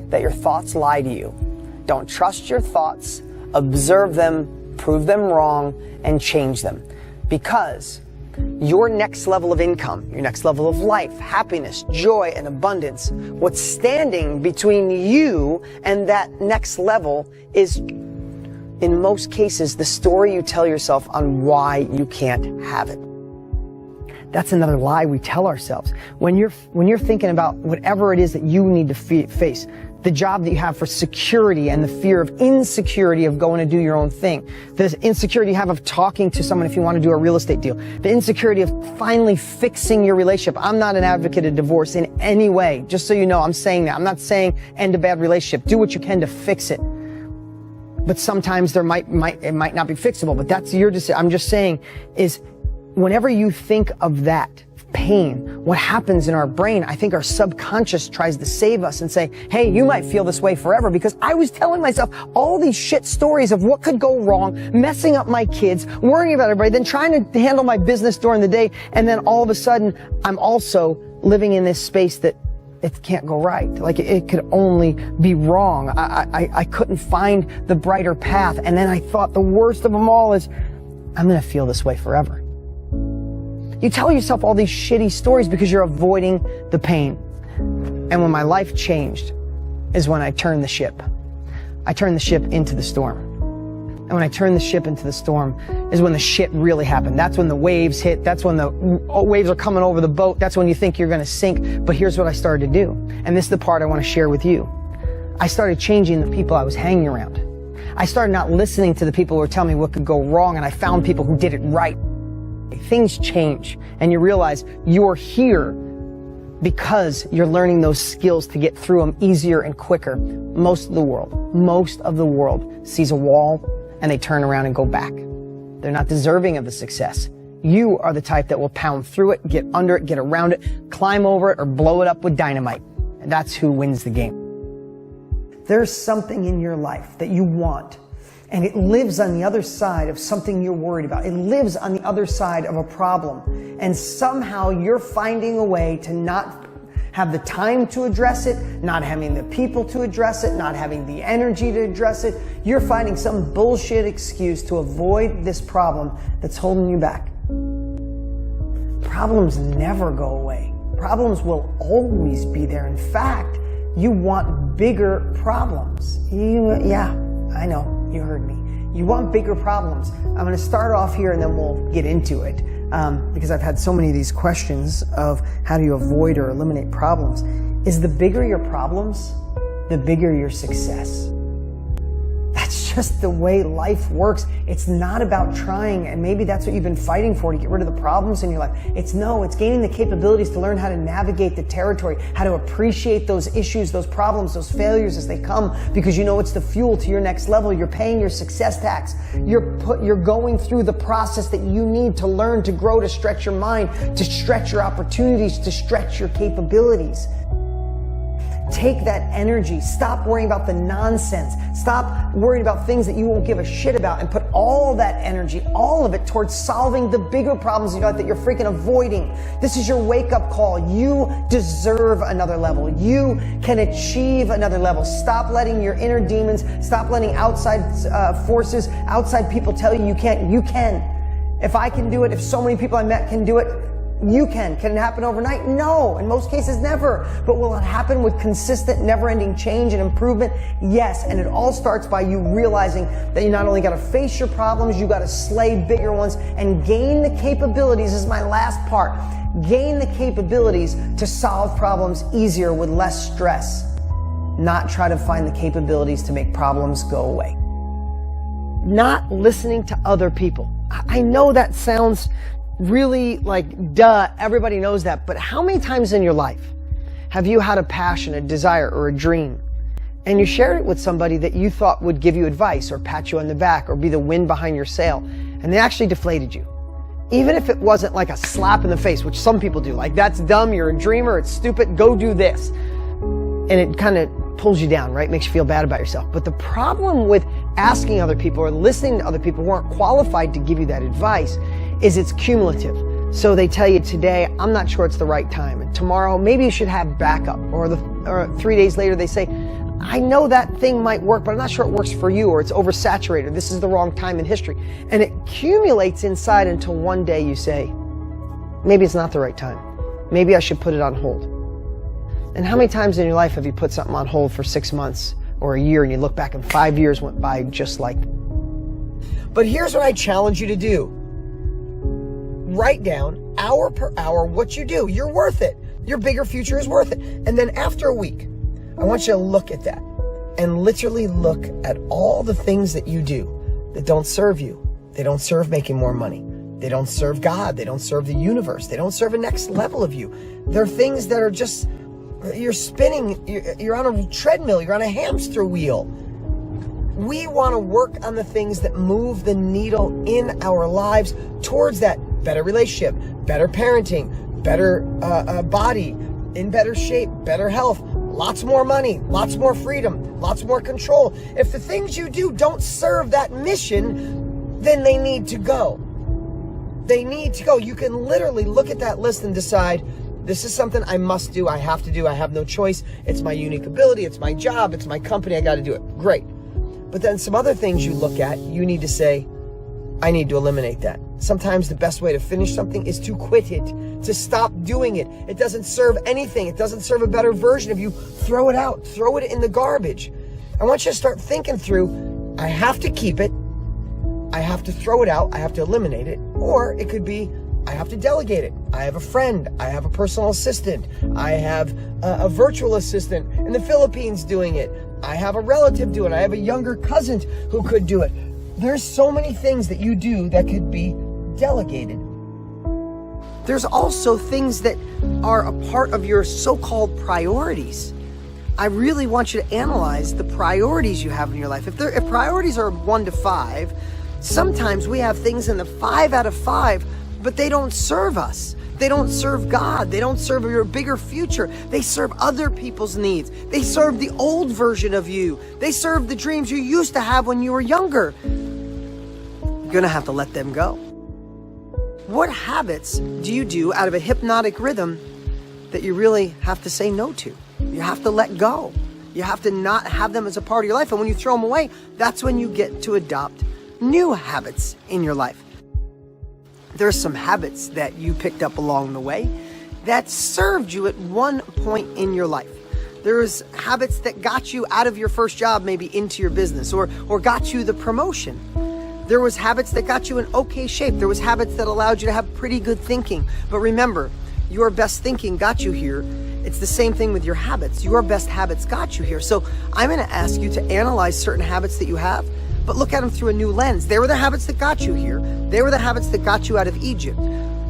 that your thoughts lie to you. Don't trust your thoughts. Observe them, prove them wrong, and change them. Because your next level of income, your next level of life, happiness, joy, and abundance, what's standing between you and that next level is, in most cases, the story you tell yourself on why you can't have it. That's another lie we tell ourselves. When you're thinking about whatever it is that you need to face, the job that you have for security and the fear of insecurity of going to do your own thing, the insecurity you have of talking to someone if you want to do a real estate deal, the insecurity of finally fixing your relationship. I'm not an advocate of divorce in any way. Just so you know, I'm saying that. I'm not saying end a bad relationship. Do what you can to fix it. But sometimes it might not be fixable, but that's your decision. I'm just saying is whenever you think of that pain, what happens in our brain, I think our subconscious tries to save us and say, hey, you might feel this way forever, because I was telling myself all these shit stories of what could go wrong, messing up my kids, worrying about everybody, then trying to handle my business during the day. And then all of a sudden, I'm also living in this space that it can't go right. Like it could only be wrong. I couldn't find the brighter path. And then I thought the worst of them all is I'm going to feel this way forever. You tell yourself all these shitty stories because you're avoiding the pain. And when my life changed is when I turned the ship. I turned the ship into the storm. And when I turned the ship into the storm is when the shit really happened. That's when the waves hit. That's when the waves are coming over the boat. That's when you think you're going to sink. But here's what I started to do. And this is the part I want to share with you. I started changing the people I was hanging around. I started not listening to the people who were telling me what could go wrong, and I found people who did it right. Things change, and you realize you're here because you're learning those skills to get through them easier and quicker. Most of the world sees a wall and they turn around and go back. They're not deserving of the success. You are the type that will pound through it, get under it, get around it, climb over it, or blow it up with dynamite. And that's who wins the game. There's something in your life that you want, and it lives on the other side of something you're worried about. It lives on the other side of a problem. And somehow you're finding a way to not have the time to address it, not having the people to address it, not having the energy to address it. You're finding some bullshit excuse to avoid this problem that's holding you back. Problems never go away. Problems will always be there. In fact, you want bigger problems. Yeah, I know. You heard me. You want bigger problems. I'm going to start off here and then we'll get into it, because I've had so many of these questions of how do you avoid or eliminate problems. Is the bigger your problems, the bigger your success. That's just the way life works. It's not about trying, and maybe that's what you've been fighting for, to get rid of the problems in your life. It's gaining the capabilities to learn how to navigate the territory, how to appreciate those issues, those problems, those failures as they come, because you know it's the fuel to your next level. You're paying your success tax. You're going through the process that you need to learn, to grow, to stretch your mind, to stretch your opportunities, to stretch your capabilities. Take that energy. Stop worrying about the nonsense. Stop worrying about things that you won't give a shit about, and put all that energy, all of it, towards solving the bigger problems in your life that you're freaking avoiding. This is your wake-up call. You deserve another level. You can achieve another level. Stop letting your inner demons, stop letting outside forces, outside people tell you you can't. You can. If I can do it, if so many people I met can do it, you can. Can it happen overnight? No. In most cases, never. But will it happen with consistent, never-ending change and improvement? Yes. And it all starts by you realizing that you not only got to face your problems, you got to slay bigger ones and gain the capabilities. This is my last part. Gain the capabilities to solve problems easier with less stress. Not try to find the capabilities to make problems go away. Not listening to other people. I know that sounds really like, duh, everybody knows that. But how many times in your life have you had a passion, a desire, or a dream, and you shared it with somebody that you thought would give you advice or pat you on the back or be the wind behind your sail, and they actually deflated you? Even if it wasn't like a slap in the face, which some people do, like, that's dumb, you're a dreamer, it's stupid, go do this. And it kind of pulls you down, right? Makes you feel bad about yourself. But the problem with asking other people or listening to other people who aren't qualified to give you that advice is it's cumulative. So they tell you today, I'm not sure it's the right time. And tomorrow, maybe you should have backup. Or 3 days later, they say, I know that thing might work, but I'm not sure it works for you, or it's oversaturated. This is the wrong time in history. And it accumulates inside until one day you say, maybe it's not the right time. Maybe I should put it on hold. And how many times in your life have you put something on hold for 6 months or a year and you look back and 5 years went by just like that? But here's what I challenge you to do. Write down hour per hour what you do. You're worth it. Your bigger future is worth it. And then after a week, I want you to look at that and literally look at all the things that you do that don't serve you. They don't serve making more money. They don't serve God. They don't serve the universe. They don't serve a next level of you. They're things that are just, you're spinning, you're on a treadmill, you're on a hamster wheel. We want to work on the things that move the needle in our lives towards that better relationship, better parenting, better body, in better shape, better health, lots more money, lots more freedom, lots more control. If the things you do don't serve that mission, then they need to go. They need to go. You can literally look at that list and decide, this is something I must do, I have to do, I have no choice. It's my unique ability, it's my job, it's my company, I got to do it. Great. But then some other things you look at, you need to say, I need to eliminate that. Sometimes the best way to finish something is to quit it, to stop doing it. It doesn't serve anything. It doesn't serve a better version of you. Throw it out. Throw it in the garbage. I want you to start thinking through, I have to keep it. I have to throw it out. I have to eliminate it. Or it could be, I have to delegate it. I have a friend. I have a personal assistant. I have a virtual assistant in the Philippines doing it. I have a relative do it. I have a younger cousin who could do it. There's so many things that you do that could be delegated. There's also things that are a part of your so-called priorities. I really want you to analyze the priorities you have in your life. If priorities are 1 to 5, sometimes we have things in the 5 out of 5, but they don't serve us. They don't serve God. They don't serve your bigger future. They serve other people's needs. They serve the old version of you. They serve the dreams you used to have when you were younger. You're gonna have to let them go. What habits do you do out of a hypnotic rhythm that you really have to say no to? You have to let go. You have to not have them as a part of your life. And when you throw them away, that's when you get to adopt new habits in your life. There's some habits that you picked up along the way that served you at one point in your life. There's habits that got you out of your first job, maybe into your business, or got you the promotion. There was habits that got you in okay shape. There was habits that allowed you to have pretty good thinking. But remember, your best thinking got you here. It's the same thing with your habits. Your best habits got you here. So I'm going to ask you to analyze certain habits that you have, but look at them through a new lens. They were the habits that got you here. They were the habits that got you out of Egypt.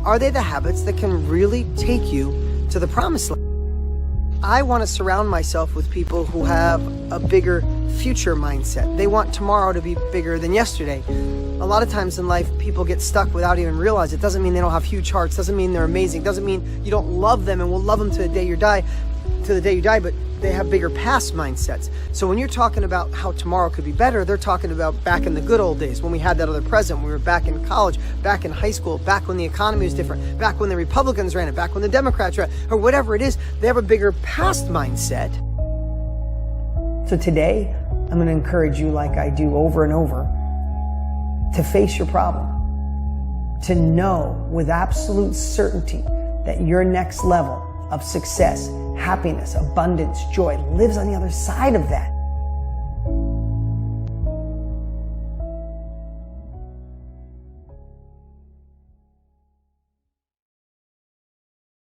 Are they the habits that can really take you to the promised land? I want to surround myself with people who have a bigger future mindset. They want tomorrow to be bigger than yesterday. A lot of times in life, people get stuck without even realize it. Doesn't mean they don't have huge hearts. Doesn't mean they're amazing. Doesn't mean you don't love them and will love them to the day you die, but they have bigger past mindsets. So when you're talking about how tomorrow could be better, they're talking about back in the good old days when we had that other president, we were back in college, back in high school, back when the economy was different, back when the Republicans ran it, back when the Democrats ran it, or whatever it is. They have a bigger past mindset. So today, I'm going to encourage you, like I do over and over, to face your problem, to know with absolute certainty that your next level of success, happiness, abundance, joy lives on the other side of that.